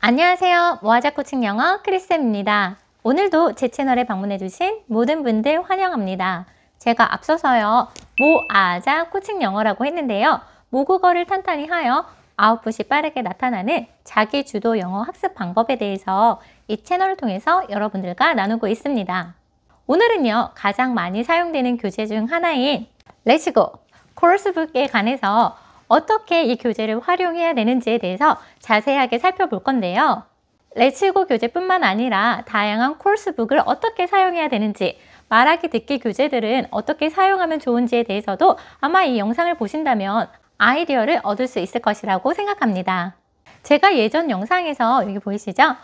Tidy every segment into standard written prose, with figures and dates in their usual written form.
안녕하세요. 모아자 코칭 영어 크리스입니다. 오늘도 제 채널에 방문해주신 모든 분들 환영합니다. 제가 앞서서요, 모아자 코칭 영어라고 했는데요. 모국어를 탄탄히 하여 아웃풋이 빠르게 나타나는 자기 주도 영어 학습 방법에 대해서 이 채널을 통해서 여러분들과 나누고 있습니다. 오늘은요, 가장 많이 사용되는 교재 중 하나인 Let's Go 코र्스북에 관해서 어떻게 이 교재를 활용해야 되는지에 대해서 자세하게 살펴볼 건데요. 렛츠고 교재뿐만 아니라 다양한 코र्스북을 어떻게 사용해야 되는지, 말하기 듣기 교재들은 어떻게 사용하면 좋은지에 대해서도 아마 이 영상을 보신다면 아이디어를 얻을 수 있을 것이라고 생각합니다. 제가 예전 영상에서 여기 보이시죠?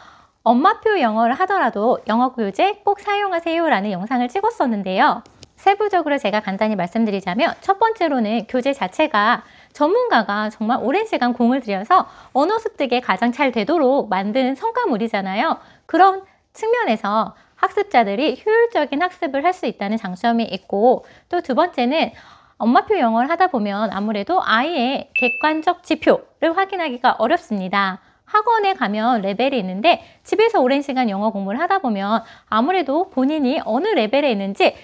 엄마표 영어를 하더라도 영어 교재 꼭 사용하세요 라는 영상을 찍었었는데요. 세부적으로 제가 간단히 말씀드리자면 첫 번째로는 교재 자체가 전문가가 정말 오랜 시간 공을 들여서 언어 습득에 가장 잘 되도록 만든 성과물이잖아요. 그런 측면에서 학습자들이 효율적인 학습을 할 수 있다는 장점이 있고, 또 두 번째는 엄마표 영어를 하다 보면 아무래도 아이의 객관적 지표를 확인하기가 어렵습니다. 학원에 가면 레벨이 있는데 집에서 오랜 시간 영어 공부를 하다 보면 아무래도 본인이 어느 레벨에 있는지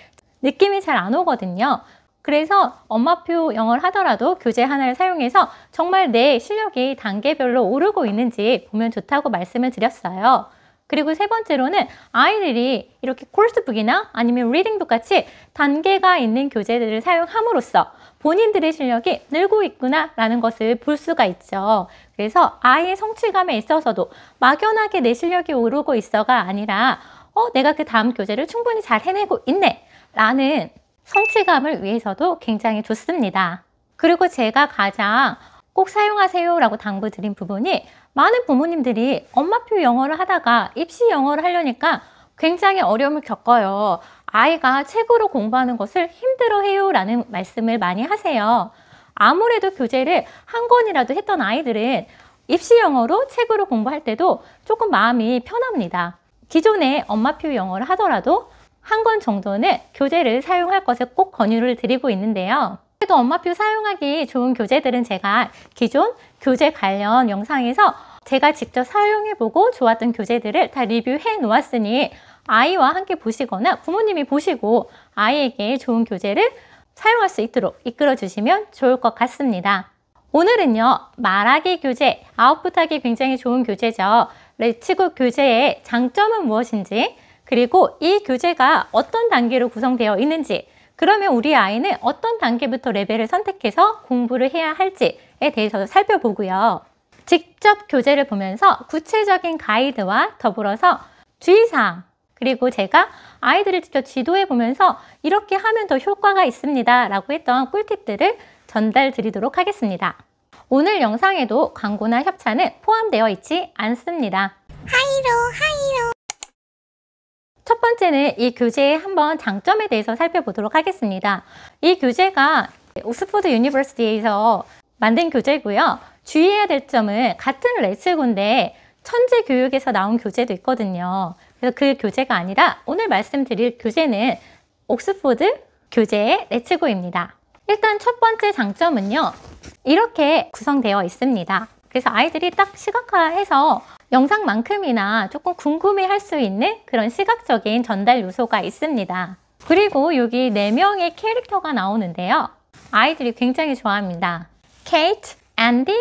느낌이 잘 안 오거든요. 그래서 엄마표 영어를 하더라도 교재 하나를 사용해서 정말 내 실력이 단계별로 오르고 있는지 보면 좋다고 말씀을 드렸어요. 그리고 세 번째로는 아이들이 이렇게 코र्스북이나 아니면 리딩북 같이 단계가 있는 교재들을 사용함으로써 본인들의 실력이 늘고 있구나 라는 것을 볼 수가 있죠. 그래서 아이의 성취감에 있어서도 막연하게 내 실력이 오르고 있어가 아니라 내가 그 다음 교재를 충분히 잘 해내고 있네 라는 성취감을 위해서도 굉장히 좋습니다. 그리고 제가 가장 꼭 사용하세요 라고 당부드린 부분이, 많은 부모님들이 엄마표 영어를 하다가 입시 영어를 하려니까 굉장히 어려움을 겪어요. 아이가 책으로 공부하는 것을 힘들어해요 라는 말씀을 많이 하세요. 아무래도 교재를 한 권이라도 했던 아이들은 입시 영어로 책으로 공부할 때도 조금 마음이 편합니다. 기존에 엄마표 영어를 하더라도 한 권 정도는 교재를 사용할 것을 꼭 권유를 드리고 있는데요. 그래도 엄마표 사용하기 좋은 교재들은 제가 기존 교재 관련 영상에서 제가 직접 사용해보고 좋았던 교재들을 다 리뷰해 놓았으니 아이와 함께 보시거나 부모님이 보시고 아이에게 좋은 교재를 사용할 수 있도록 이끌어 주시면 좋을 것 같습니다. 오늘은요, 말하기 교재, 아웃풋하기 굉장히 좋은 교재죠. 렛츠고 교재의 장점은 무엇인지, 그리고 이 교재가 어떤 단계로 구성되어 있는지, 그러면 우리 아이는 어떤 단계부터 레벨을 선택해서 공부를 해야 할지에 대해서 살펴보고요. 직접 교재를 보면서 구체적인 가이드와 더불어서 주의사항, 그리고 제가 아이들을 직접 지도해 보면서 이렇게 하면 더 효과가 있습니다 라고 했던 꿀팁들을 전달 드리도록 하겠습니다. 오늘 영상에도 광고나 협찬은 포함되어 있지 않습니다. 하이로. 첫 번째는 이 교재의 한번 장점에 대해서 살펴보도록 하겠습니다. 이 교재가 옥스퍼드 유니버시티에서 만든 교재고요. 주의해야 될 점은 같은 렛츠고인데 천재 교육에서 나온 교재도 있거든요. 그래서 그 교재가 아니라 오늘 말씀드릴 교재는 옥스퍼드 교재의 렛츠고입니다. 일단 첫 번째 장점은요, 이렇게 구성되어 있습니다. 그래서 아이들이 딱 시각화해서 영상만큼이나 조금 궁금해할 수 있는 그런 시각적인 전달 요소가 있습니다. 그리고 여기 4명의 캐릭터가 나오는데요. 아이들이 굉장히 좋아합니다. 케이트, 앤디,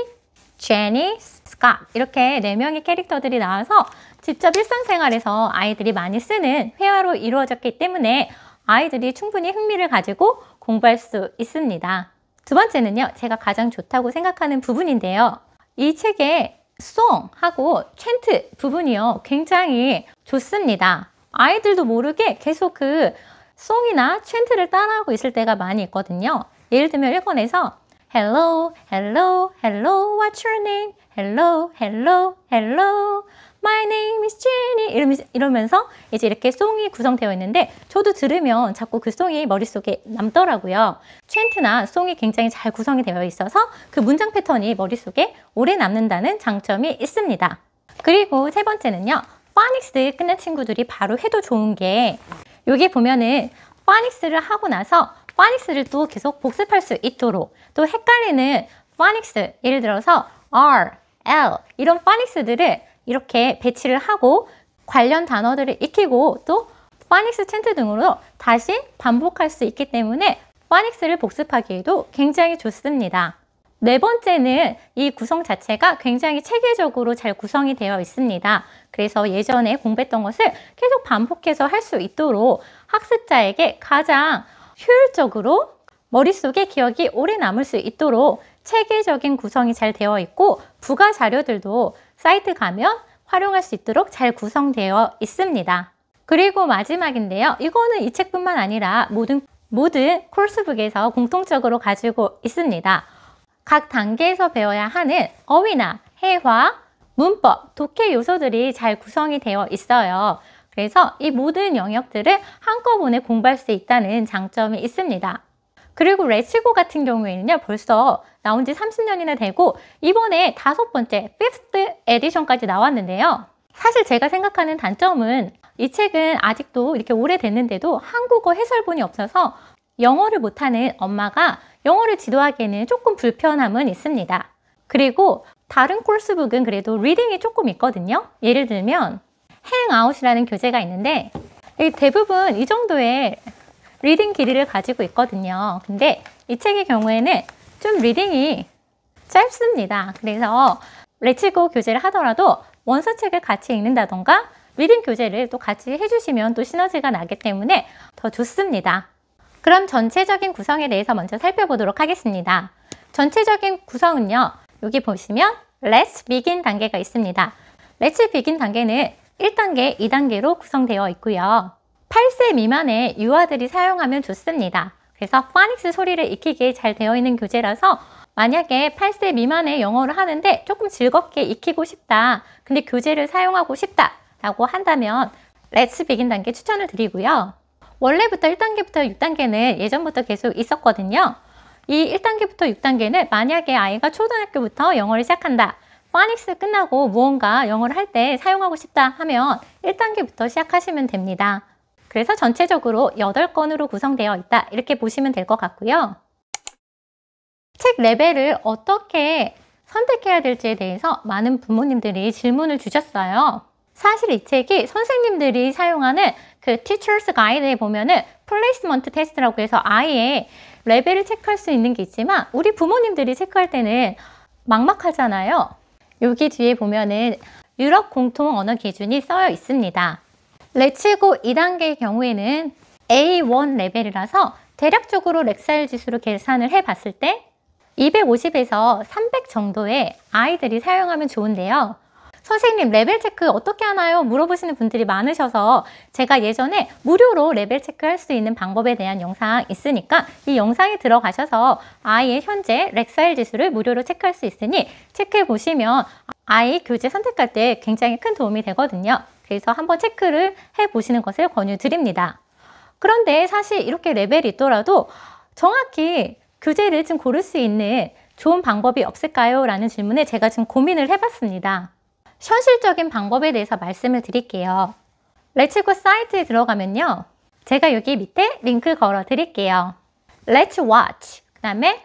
제니, 스캇, 이렇게 4명의 캐릭터들이 나와서 직접 일상생활에서 아이들이 많이 쓰는 회화로 이루어졌기 때문에 아이들이 충분히 흥미를 가지고 공부할 수 있습니다. 두 번째는요, 제가 가장 좋다고 생각하는 부분인데요. 이 책의 송하고 챈트 부분이요, 굉장히 좋습니다. 아이들도 모르게 계속 그 송이나 챈트를 따라하고 있을 때가 많이 있거든요. 예를 들면 1권에서 Hello, hello, hello, what's your name? Hello, hello, hello, my name is Jenny. 이러면서 이제 이렇게 송이 구성되어 있는데 저도 들으면 자꾸 그 송이 머릿속에 남더라고요. 챈트나 송이 굉장히 잘 구성이 되어 있어서 그 문장 패턴이 머릿속에 오래 남는다는 장점이 있습니다. 그리고 세 번째는요, 파닉스 끝낸 친구들이 바로 해도 좋은 게, 여기 보면은 파닉스를 하고 나서 파닉스를 또 계속 복습할 수 있도록, 또 헷갈리는 파닉스, 예를 들어서 R, L 이런 파닉스들을 이렇게 배치를 하고 관련 단어들을 익히고 또 파닉스 챈트 등으로 다시 반복할 수 있기 때문에 파닉스를 복습하기에도 굉장히 좋습니다. 네 번째는 이 구성 자체가 굉장히 체계적으로 잘 구성이 되어 있습니다. 그래서 예전에 공부했던 것을 계속 반복해서 할 수 있도록 학습자에게 가장 효율적으로 머릿속에 기억이 오래 남을 수 있도록 체계적인 구성이 잘 되어 있고 부가 자료들도 사이트 가면 활용할 수 있도록 잘 구성되어 있습니다. 그리고 마지막인데요. 이거는 이 책뿐만 아니라 모든 코र्스북에서 공통적으로 가지고 있습니다. 각 단계에서 배워야 하는 어휘나 회화, 문법, 독해 요소들이 잘 구성이 되어 있어요. 그래서 이 모든 영역들을 한꺼번에 공부할 수 있다는 장점이 있습니다. 그리고 레츠고 같은 경우에는요, 벌써 나온 지 30년이나 되고 이번에 5번째, 5th 에디션까지 나왔는데요. 사실 제가 생각하는 단점은 이 책은 아직도 이렇게 오래됐는데도 한국어 해설본이 없어서 영어를 못하는 엄마가 영어를 지도하기에는 조금 불편함은 있습니다. 그리고 다른 코र्스북은 그래도 리딩이 조금 있거든요. 예를 들면 행아웃이라는 교재가 있는데 대부분 이 정도의 리딩 길이를 가지고 있거든요. 근데 이 책의 경우에는 좀 리딩이 짧습니다. 그래서 레츠고 교재를 하더라도 원서책을 같이 읽는다던가 리딩 교재를 또 같이 해주시면 또 시너지가 나기 때문에 더 좋습니다. 그럼 전체적인 구성에 대해서 먼저 살펴보도록 하겠습니다. 전체적인 구성은요. 여기 보시면 Let's Begin 단계가 있습니다. Let's Begin 단계는 1단계, 2단계로 구성되어 있고요. 8세 미만의 유아들이 사용하면 좋습니다. 그래서 파닉스 소리를 익히게 잘 되어 있는 교재라서 만약에 8세 미만의 영어를 하는데 조금 즐겁게 익히고 싶다. 근데 교재를 사용하고 싶다. 라고 한다면 Let's Begin 단계 추천을 드리고요. 원래부터 1단계부터 6단계는 예전부터 계속 있었거든요. 이 1단계부터 6단계는 만약에 아이가 초등학교부터 영어를 시작한다. 파닉스 끝나고 무언가 영어를 할 때 사용하고 싶다 하면 1단계부터 시작하시면 됩니다. 그래서 전체적으로 8권으로 구성되어 있다. 이렇게 보시면 될 것 같고요. 책 레벨을 어떻게 선택해야 될지에 대해서 많은 부모님들이 질문을 주셨어요. 사실 이 책이 선생님들이 사용하는 그 Teacher's Guide에 보면은 플레이스먼트 테스트라고 해서 아이의 레벨을 체크할 수 있는 게 있지만 우리 부모님들이 체크할 때는 막막하잖아요. 여기 뒤에 보면은 유럽 공통 언어 기준이 써여 있습니다. 레츠고 2단계의 경우에는 A1 레벨이라서 대략적으로 렉사일 지수로 계산을 해봤을 때 250에서 300 정도의 아이들이 사용하면 좋은데요. 선생님 레벨 체크 어떻게 하나요? 물어보시는 분들이 많으셔서 제가 예전에 무료로 레벨 체크할 수 있는 방법에 대한 영상 있으니까 이 영상에 들어가셔서 아이의 현재 렉사일 지수를 무료로 체크할 수 있으니 체크해 보시면 아이 교재 선택할 때 굉장히 큰 도움이 되거든요. 그래서 한번 체크를 해 보시는 것을 권유드립니다. 그런데 사실 이렇게 레벨이 있더라도 정확히 교재를 좀 고를 수 있는 좋은 방법이 없을까요? 라는 질문에 제가 지금 고민을 해봤습니다. 현실적인 방법에 대해서 말씀을 드릴게요. 레츠고 사이트에 들어가면요. 제가 여기 밑에 링크 걸어 드릴게요. Let's Watch, 그 다음에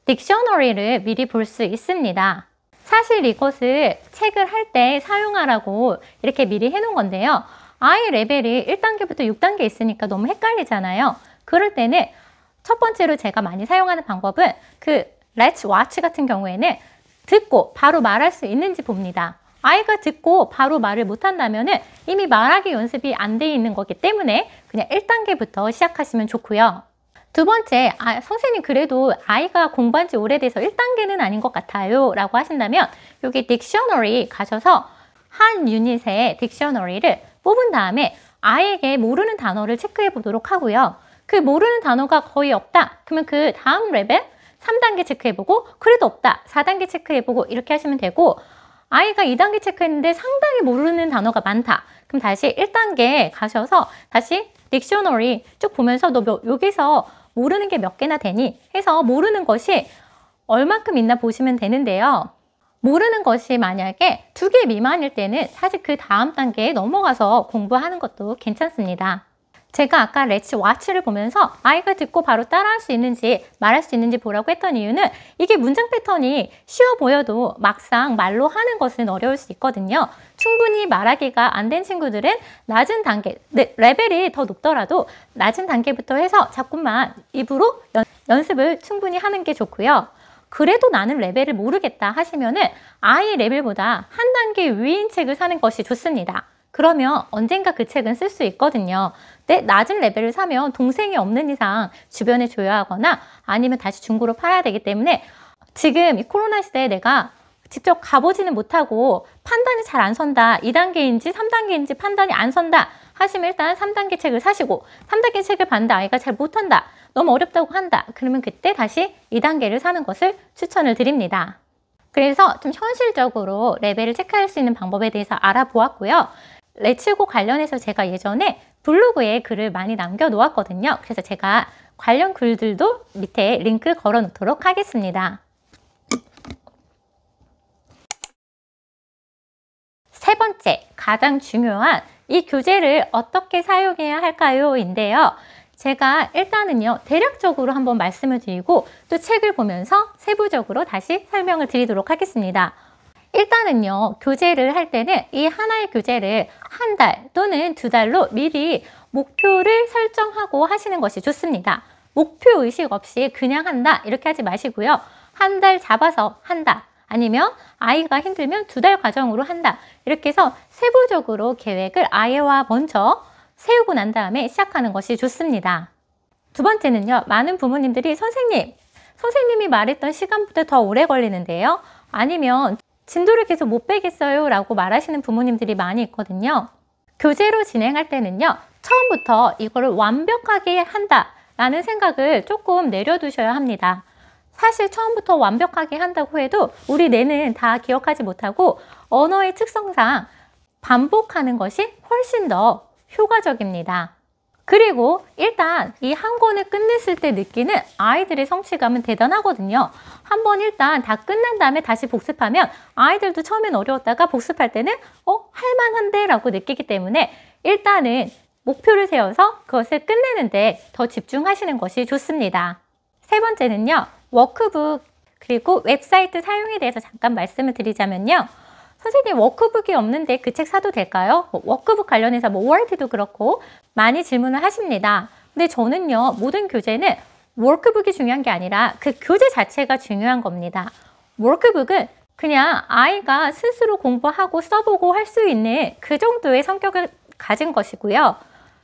딕셔너리를 미리 볼 수 있습니다. 사실 이것을 책을 할 때 사용하라고 이렇게 미리 해놓은 건데요. 아이 레벨이 1단계부터 6단계 있으니까 너무 헷갈리잖아요. 그럴 때는 첫 번째로 제가 많이 사용하는 방법은 그 Let's Watch 같은 경우에는 듣고 바로 말할 수 있는지 봅니다. 아이가 듣고 바로 말을 못한다면 이미 말하기 연습이 안 돼 있는 거기 때문에 그냥 1단계부터 시작하시면 좋고요. 두 번째, 선생님 그래도 아이가 공부한 지 오래돼서 1단계는 아닌 것 같아요 라고 하신다면 여기 딕셔너리 가셔서 한 유닛의 딕셔너리를 뽑은 다음에 아이에게 모르는 단어를 체크해 보도록 하고요. 그 모르는 단어가 거의 없다. 그러면 그 다음 레벨 3단계 체크해보고 그래도 없다. 4단계 체크해보고 이렇게 하시면 되고 아이가 2단계 체크했는데 상당히 모르는 단어가 많다. 그럼 다시 1단계 가셔서 다시 딕셔너리 쭉 보면서 너 여기서 모르는 게 몇 개나 되니? 해서 모르는 것이 얼마큼 있나 보시면 되는데요. 모르는 것이 만약에 2개 미만일 때는 사실 그 다음 단계에 넘어가서 공부하는 것도 괜찮습니다. 제가 아까 Let's Watch를 보면서 아이가 듣고 바로 따라할 수 있는지 말할 수 있는지 보라고 했던 이유는 이게 문장 패턴이 쉬워 보여도 막상 말로 하는 것은 어려울 수 있거든요. 충분히 말하기가 안 된 친구들은 낮은 단계, 레벨이 더 높더라도 낮은 단계부터 해서 자꾸만 입으로 연습을 충분히 하는 게 좋고요. 그래도 나는 레벨을 모르겠다 하시면은 아이 레벨보다 한 단계 위인 책을 사는 것이 좋습니다. 그러면 언젠가 그 책은 쓸 수 있거든요. 근데 낮은 레벨을 사면 동생이 없는 이상 주변에 줘야 하거나 아니면 다시 중고로 팔아야 되기 때문에 지금 이 코로나 시대에 내가 직접 가보지는 못하고 판단이 잘 안 선다, 2단계인지 3단계인지 판단이 안 선다 하시면 일단 3단계 책을 사시고 3단계 책을 봤는데 아이가 잘 못한다, 너무 어렵다고 한다, 그러면 그때 다시 2단계를 사는 것을 추천을 드립니다. 그래서 좀 현실적으로 레벨을 체크할 수 있는 방법에 대해서 알아보았고요. 레츠고 관련해서 제가 예전에 블로그에 글을 많이 남겨 놓았거든요. 그래서 제가 관련 글들도 밑에 링크 걸어 놓도록 하겠습니다. 세 번째, 가장 중요한 이 교재를 어떻게 사용해야 할까요? 인데요. 제가 일단은요, 대략적으로 한번 말씀을 드리고 또 책을 보면서 세부적으로 다시 설명을 드리도록 하겠습니다. 일단은요, 교재를 할 때는 이 하나의 교재를 한 달 또는 2달로 미리 목표를 설정하고 하시는 것이 좋습니다. 목표 의식 없이 그냥 한다 이렇게 하지 마시고요. 한 달 잡아서 한다, 아니면 아이가 힘들면 2달 과정으로 한다, 이렇게 해서 세부적으로 계획을 아이와 먼저 세우고 난 다음에 시작하는 것이 좋습니다. 두 번째는요, 많은 부모님들이 선생님이 말했던 시간보다 더 오래 걸리는데요, 아니면 진도를 계속 못 빼겠어요 라고 말하시는 부모님들이 많이 있거든요. 교재로 진행할 때는요, 처음부터 이거를 완벽하게 한다 라는 생각을 조금 내려두셔야 합니다. 사실 처음부터 완벽하게 한다고 해도 우리 뇌는 다 기억하지 못하고 언어의 특성상 반복하는 것이 훨씬 더 효과적입니다. 그리고 일단 이 한 권을 끝냈을 때 느끼는 아이들의 성취감은 대단하거든요. 한번 일단 다 끝난 다음에 다시 복습하면 아이들도 처음엔 어려웠다가 복습할 때는 할만한데 라고 느끼기 때문에 일단은 목표를 세워서 그것을 끝내는데 더 집중하시는 것이 좋습니다. 세 번째는요, 워크북 그리고 웹사이트 사용에 대해서 잠깐 말씀을 드리자면요, 선생님 워크북이 없는데 그 책 사도 될까요? 워크북 관련해서 월드도 그렇고 많이 질문을 하십니다. 근데 저는요, 모든 교재는 워크북이 중요한 게 아니라 그 교재 자체가 중요한 겁니다. 워크북은 그냥 아이가 스스로 공부하고 써보고 할 수 있는 그 정도의 성격을 가진 것이고요.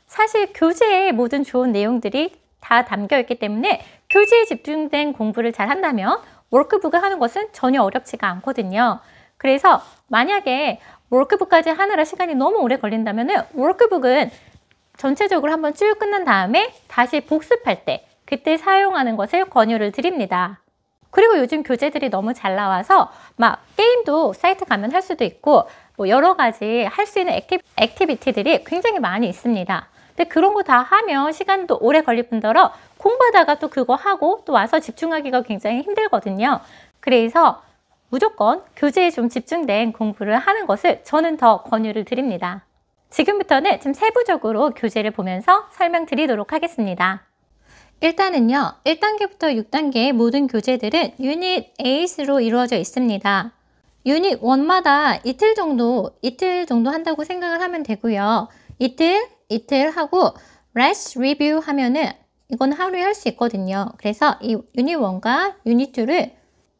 사실 교재에 모든 좋은 내용들이 다 담겨 있기 때문에 교재에 집중된 공부를 잘 한다면 워크북을 하는 것은 전혀 어렵지가 않거든요. 그래서 만약에 워크북까지 하느라 시간이 너무 오래 걸린다면 워크북은 전체적으로 한번 쭉 끝난 다음에 다시 복습할 때 그때 사용하는 것을 권유를 드립니다. 그리고 요즘 교재들이 너무 잘 나와서 막 게임도 사이트 가면 할 수도 있고 뭐 여러 가지 할 수 있는 액티비티들이 굉장히 많이 있습니다. 근데 그런 거 다 하면 시간도 오래 걸릴 뿐더러 공부하다가 또 그거 하고 또 와서 집중하기가 굉장히 힘들거든요. 그래서 무조건 교재에 좀 집중된 공부를 하는 것을 저는 더 권유를 드립니다. 지금부터는 좀 세부적으로 교재를 보면서 설명드리도록 하겠습니다. 일단은요, 1단계부터 6단계의 모든 교재들은 유닛 8으로 이루어져 있습니다. 유닛 1마다 이틀 정도 한다고 생각을 하면 되고요. 이틀 하고 rest review 하면은 이건 하루에 할 수 있거든요. 그래서 이 유닛 1과 유닛 2를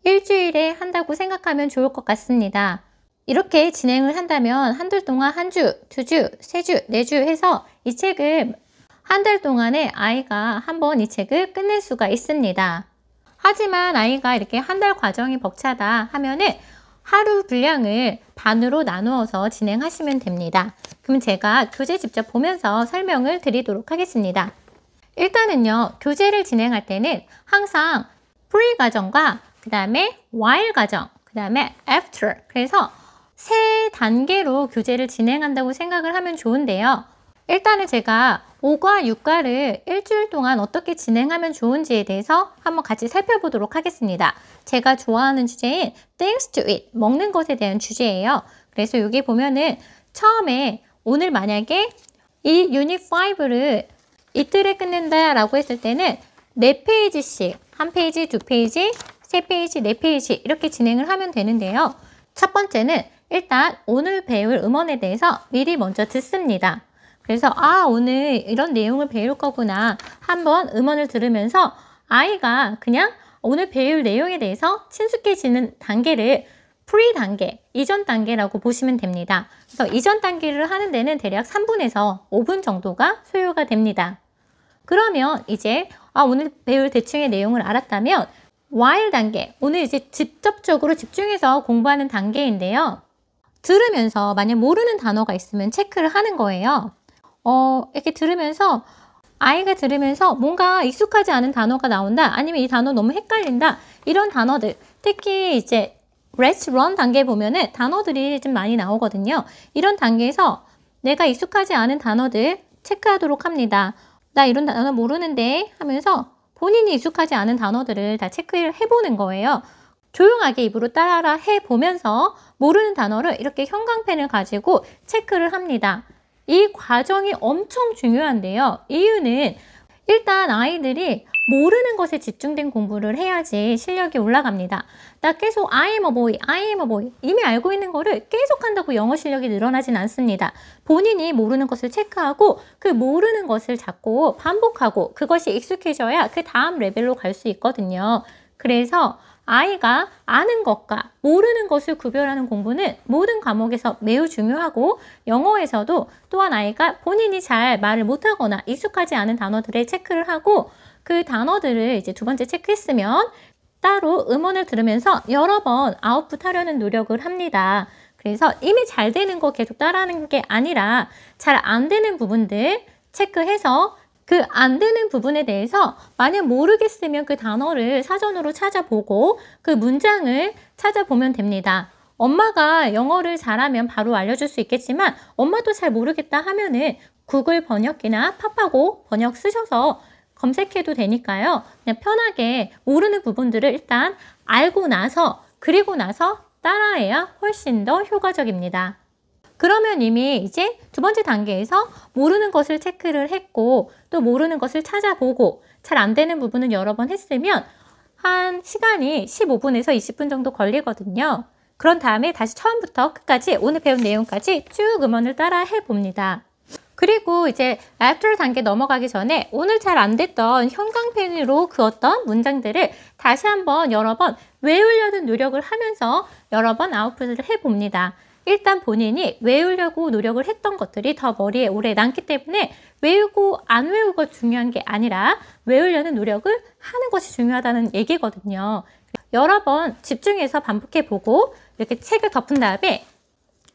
일주일에 한다고 생각하면 좋을 것 같습니다. 이렇게 진행을 한다면 한 달 동안 한 주, 2주, 3주, 4주 해서 이 책을 한 달 동안에 아이가 한번 이 책을 끝낼 수가 있습니다. 하지만 아이가 이렇게 한 달 과정이 벅차다 하면은 하루 분량을 반으로 나누어서 진행하시면 됩니다. 그럼 제가 교재 직접 보면서 설명을 드리도록 하겠습니다. 일단은요, 교재를 진행할 때는 항상 pre 과정과 그 다음에 while 과정, 그 다음에 after, 그래서 세 단계로 교재를 진행한다고 생각을 하면 좋은데요. 일단은 제가 5과 6과를 일주일 동안 어떻게 진행하면 좋은지에 대해서 한번 같이 살펴보도록 하겠습니다. 제가 좋아하는 주제인 Things to Eat, 먹는 것에 대한 주제예요. 그래서 여기 보면은 처음에 오늘 만약에 이 유닛 5를 이틀에 끝낸다 라고 했을 때는 4페이지씩, 1페이지, 2페이지, 3페이지, 4페이지 이렇게 진행을 하면 되는데요. 첫 번째는 일단 오늘 배울 음원에 대해서 미리 먼저 듣습니다. 그래서 오늘 이런 내용을 배울 거구나 한번 음원을 들으면서 아이가 그냥 오늘 배울 내용에 대해서 친숙해지는 단계를 프리 단계, 이전 단계라고 보시면 됩니다. 그래서 이전 단계를 하는 데는 대략 3분에서 5분 정도가 소요가 됩니다. 그러면 이제 오늘 배울 대충의 내용을 알았다면 while 단계, 오늘 이제 직접적으로 집중해서 공부하는 단계인데요. 들으면서 만약 모르는 단어가 있으면 체크를 하는 거예요. 이렇게 들으면서 아이가 들으면서 뭔가 익숙하지 않은 단어가 나온다, 아니면 이 단어 너무 헷갈린다, 이런 단어들, 특히 이제 Let's run 단계 보면은 단어들이 좀 많이 나오거든요. 이런 단계에서 내가 익숙하지 않은 단어들 체크하도록 합니다. 나 이런 단어 모르는데 하면서 본인이 익숙하지 않은 단어들을 다 체크를 해보는 거예요. 조용하게 입으로 따라 해보면서 모르는 단어를 이렇게 형광펜을 가지고 체크를 합니다. 이 과정이 엄청 중요한데요. 이유는 일단 아이들이 모르는 것에 집중된 공부를 해야지 실력이 올라갑니다. 나 계속 I am a boy, I am a boy 이미 알고 있는 거를 계속 한다고 영어 실력이 늘어나진 않습니다. 본인이 모르는 것을 체크하고 그 모르는 것을 자꾸 반복하고 그것이 익숙해져야 그 다음 레벨로 갈 수 있거든요. 그래서 아이가 아는 것과 모르는 것을 구별하는 공부는 모든 과목에서 매우 중요하고, 영어에서도 또한 아이가 본인이 잘 말을 못하거나 익숙하지 않은 단어들을 체크를 하고 그 단어들을 이제 두 번째 체크했으면 따로 음원을 들으면서 여러 번 아웃풋 하려는 노력을 합니다. 그래서 이미 잘 되는 거 계속 따라하는 게 아니라 잘 안 되는 부분들 체크해서 그 안 되는 부분에 대해서 만약 모르겠으면 그 단어를 사전으로 찾아보고 그 문장을 찾아보면 됩니다. 엄마가 영어를 잘하면 바로 알려줄 수 있겠지만 엄마도 잘 모르겠다 하면은 구글 번역기나 팝하고 번역 쓰셔서 검색해도 되니까요. 그냥 편하게 모르는 부분들을 일단 알고 나서 그리고 나서 따라해야 훨씬 더 효과적입니다. 그러면 이미 이제 두 번째 단계에서 모르는 것을 체크를 했고 또 모르는 것을 찾아보고 잘 안 되는 부분은 여러 번 했으면 한 시간이 15분에서 20분 정도 걸리거든요. 그런 다음에 다시 처음부터 끝까지 오늘 배운 내용까지 쭉 음원을 따라 해봅니다. 그리고 이제 after 단계 넘어가기 전에 오늘 잘 안 됐던 형광펜으로 그었던 문장들을 다시 한번 여러 번 외우려는 노력을 하면서 여러 번 아웃풋을 해봅니다. 일단 본인이 외우려고 노력을 했던 것들이 더 머리에 오래 남기 때문에 외우고 안 외우고 중요한 게 아니라 외우려는 노력을 하는 것이 중요하다는 얘기거든요. 여러 번 집중해서 반복해보고 이렇게 책을 덮은 다음에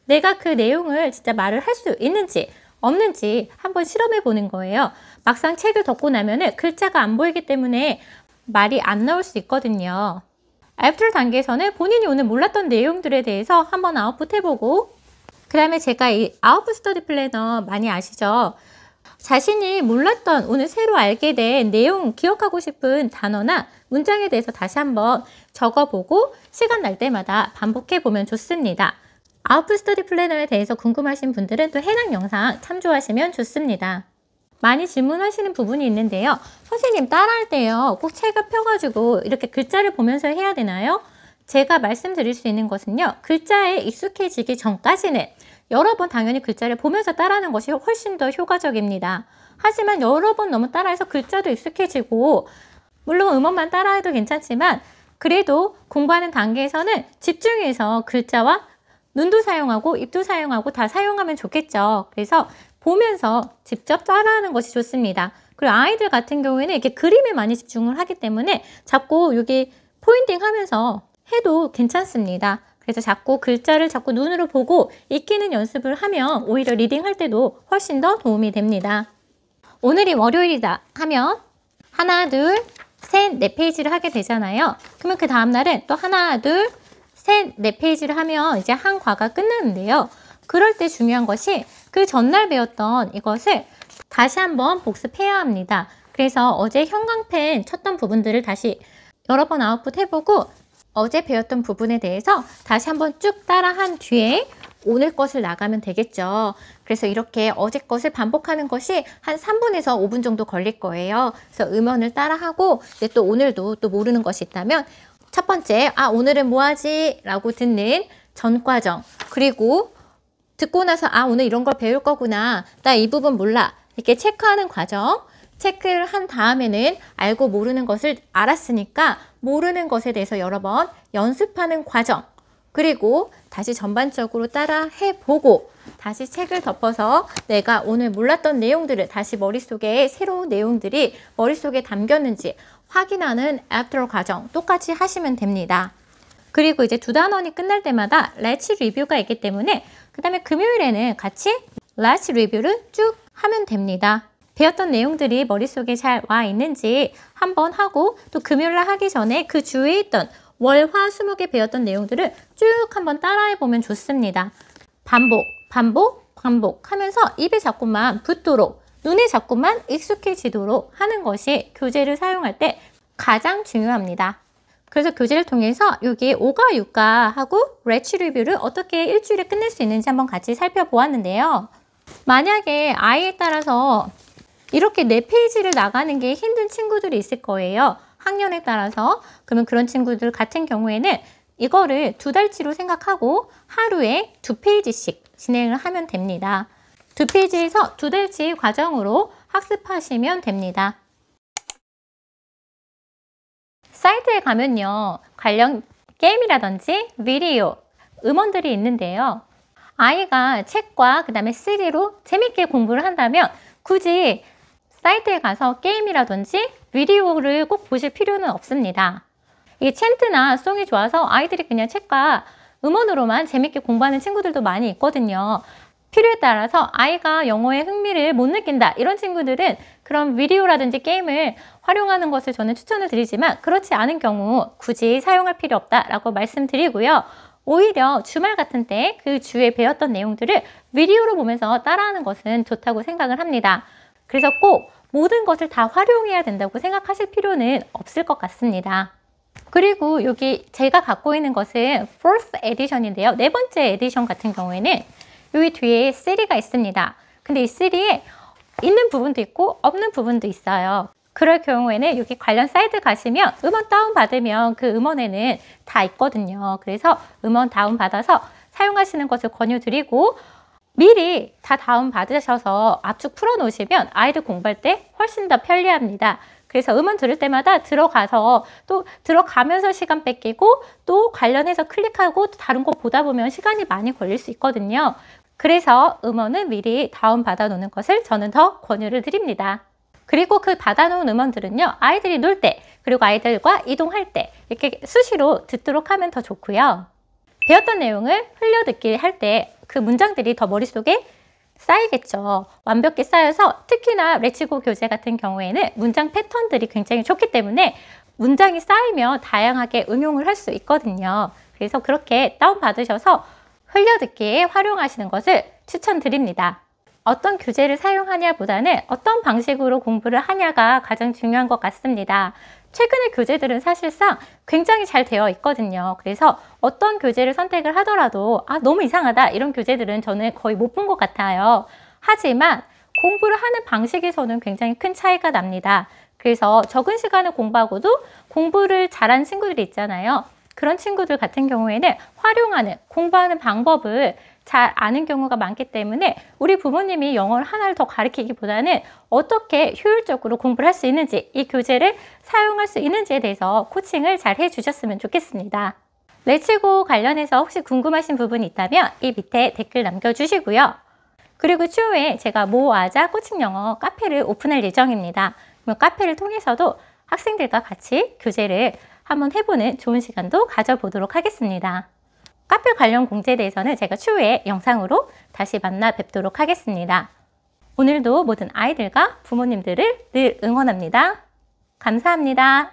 내가 그 내용을 진짜 말을 할 수 있는지 없는지 한번 실험해 보는 거예요. 막상 책을 덮고 나면은 글자가 안 보이기 때문에 말이 안 나올 수 있거든요. 애프터 단계에서는 본인이 오늘 몰랐던 내용들에 대해서 한번 아웃풋 해보고, 그 다음에 제가 이 아웃풋 스터디 플래너 많이 아시죠? 자신이 몰랐던 오늘 새로 알게 된 내용, 기억하고 싶은 단어나 문장에 대해서 다시 한번 적어보고 시간 날 때마다 반복해보면 좋습니다. 아웃풋 스터디 플래너에 대해서 궁금하신 분들은 또 해당 영상 참조하시면 좋습니다. 많이 질문하시는 부분이 있는데요. 선생님 따라할 때요 꼭 책을 펴가지고 이렇게 글자를 보면서 해야 되나요? 제가 말씀드릴 수 있는 것은요, 글자에 익숙해지기 전까지는 여러 번 당연히 글자를 보면서 따라하는 것이 훨씬 더 효과적입니다. 하지만 여러 번 너무 따라해서 글자도 익숙해지고, 물론 음원만 따라해도 괜찮지만 그래도 공부하는 단계에서는 집중해서 글자와 눈도 사용하고 입도 사용하고 다 사용하면 좋겠죠. 그래서 보면서 직접 따라하는 것이 좋습니다. 그리고 아이들 같은 경우에는 이렇게 그림에 많이 집중을 하기 때문에 자꾸 여기 포인팅 하면서 해도 괜찮습니다. 그래서 자꾸 글자를 자꾸 눈으로 보고 익히는 연습을 하면 오히려 리딩할 때도 훨씬 더 도움이 됩니다. 오늘이 월요일이다 하면 하나, 둘, 셋, 네 페이지를 하게 되잖아요. 그러면 그 다음날은 또 하나, 둘, 셋, 네 페이지를 하면 이제 한 과가 끝나는데요. 그럴 때 중요한 것이 그 전날 배웠던 이것을 다시 한번 복습해야 합니다. 그래서 어제 형광펜 쳤던 부분들을 다시 여러 번 아웃풋 해보고 어제 배웠던 부분에 대해서 다시 한번 쭉 따라한 뒤에 오늘 것을 나가면 되겠죠. 그래서 이렇게 어제 것을 반복하는 것이 한 3분에서 5분 정도 걸릴 거예요. 그래서 음원을 따라하고 이제 또 오늘도 또 모르는 것이 있다면 첫 번째, 오늘은 뭐 하지? 라고 듣는 전 과정. 그리고 듣고 나서 오늘 이런 걸 배울 거구나. 나 이 부분 몰라. 이렇게 체크하는 과정. 체크를 한 다음에는 알고 모르는 것을 알았으니까 모르는 것에 대해서 여러 번 연습하는 과정. 그리고 다시 전반적으로 따라 해보고 다시 책을 덮어서 내가 오늘 몰랐던 내용들을 다시 머릿속에 새로운 내용들이 머릿속에 담겼는지 확인하는 애프터 과정 똑같이 하시면 됩니다. 그리고 이제 두 단원이 끝날 때마다 Let's Review가 있기 때문에 그 다음에 금요일에는 같이 Let's Review를 쭉 하면 됩니다. 배웠던 내용들이 머릿속에 잘 와 있는지 한번 하고 또 금요일날 하기 전에 그 주에 있던 월, 화, 수, 목에 배웠던 내용들을 쭉 한번 따라해 보면 좋습니다. 반복 하면서 입에 자꾸만 붙도록 눈에 자꾸만 익숙해지도록 하는 것이 교재를 사용할 때 가장 중요합니다. 그래서 교재를 통해서 여기 5과 6과 하고 Let's Review를 어떻게 일주일에 끝낼 수 있는지 한번 같이 살펴보았는데요. 만약에 아이에 따라서 이렇게 4페이지를 나가는 게 힘든 친구들이 있을 거예요. 학년에 따라서. 그러면 그런 친구들 같은 경우에는 이거를 2달치로 생각하고 하루에 2페이지씩 진행을 하면 됩니다. 2페이지에서 2달치 과정으로 학습하시면 됩니다. 사이트에 가면요. 관련 게임이라든지 비디오, 음원들이 있는데요. 아이가 책과 그 다음에 CD로 재밌게 공부를 한다면 굳이 사이트에 가서 게임이라든지 비디오를 꼭 보실 필요는 없습니다. 이 챈트나 송이 좋아서 아이들이 그냥 책과 음원으로만 재밌게 공부하는 친구들도 많이 있거든요. 필요에 따라서 아이가 영어에 흥미를 못 느낀다 이런 친구들은 그런 비디오라든지 게임을 활용하는 것을 저는 추천을 드리지만 그렇지 않은 경우 굳이 사용할 필요 없다라고 말씀드리고요. 오히려 주말 같은 때 그 주에 배웠던 내용들을 비디오로 보면서 따라하는 것은 좋다고 생각을 합니다. 그래서 꼭 모든 것을 다 활용해야 된다고 생각하실 필요는 없을 것 같습니다. 그리고 여기 제가 갖고 있는 것은 4th 에디션인데요. 4번째 에디션 같은 경우에는 여기 뒤에 CD가 있습니다. 근데 이 CD에 있는 부분도 있고 없는 부분도 있어요. 그럴 경우에는 여기 관련 사이트 가시면 음원 다운받으면 그 음원에는 다 있거든요. 그래서 음원 다운받아서 사용하시는 것을 권유드리고 미리 다 다운받으셔서 압축 풀어놓으시면 아이들 공부할 때 훨씬 더 편리합니다. 그래서 음원 들을 때마다 들어가서 또 들어가면서 시간 뺏기고 또 관련해서 클릭하고 또 다른 거 보다 보면 시간이 많이 걸릴 수 있거든요. 그래서 음원은 미리 다운받아 놓는 것을 저는 더 권유를 드립니다. 그리고 그 받아놓은 음원들은요. 아이들이 놀 때 그리고 아이들과 이동할 때 이렇게 수시로 듣도록 하면 더 좋고요. 배웠던 내용을 흘려듣기 할 때 그 문장들이 더 머릿속에 쌓이겠죠. 완벽히 쌓여서 특히나 레츠고 교재 같은 경우에는 문장 패턴들이 굉장히 좋기 때문에 문장이 쌓이면 다양하게 응용을 할 수 있거든요. 그래서 그렇게 다운받으셔서 흘려듣기에 활용하시는 것을 추천드립니다. 어떤 교재를 사용하냐보다는 어떤 방식으로 공부를 하냐가 가장 중요한 것 같습니다. 최근의 교재들은 사실상 굉장히 잘 되어 있거든요. 그래서 어떤 교재를 선택을 하더라도 너무 이상하다 이런 교재들은 저는 거의 못 본 것 같아요. 하지만 공부를 하는 방식에서는 굉장히 큰 차이가 납니다. 그래서 적은 시간을 공부하고도 공부를 잘하는 친구들이 있잖아요. 그런 친구들 같은 경우에는 활용하는, 공부하는 방법을 잘 아는 경우가 많기 때문에 우리 부모님이 영어를 하나를 더 가르치기보다는 어떻게 효율적으로 공부를 할 수 있는지, 이 교재를 사용할 수 있는지에 대해서 코칭을 잘 해주셨으면 좋겠습니다. 레츠고 관련해서 혹시 궁금하신 부분이 있다면 이 밑에 댓글 남겨주시고요. 그리고 추후에 제가 모아자 코칭 영어 카페를 오픈할 예정입니다. 그럼 카페를 통해서도 학생들과 같이 교재를 한번 해보는 좋은 시간도 가져보도록 하겠습니다. 카페 관련 공지에 대해서는 제가 추후에 영상으로 다시 만나 뵙도록 하겠습니다. 오늘도 모든 아이들과 부모님들을 늘 응원합니다. 감사합니다.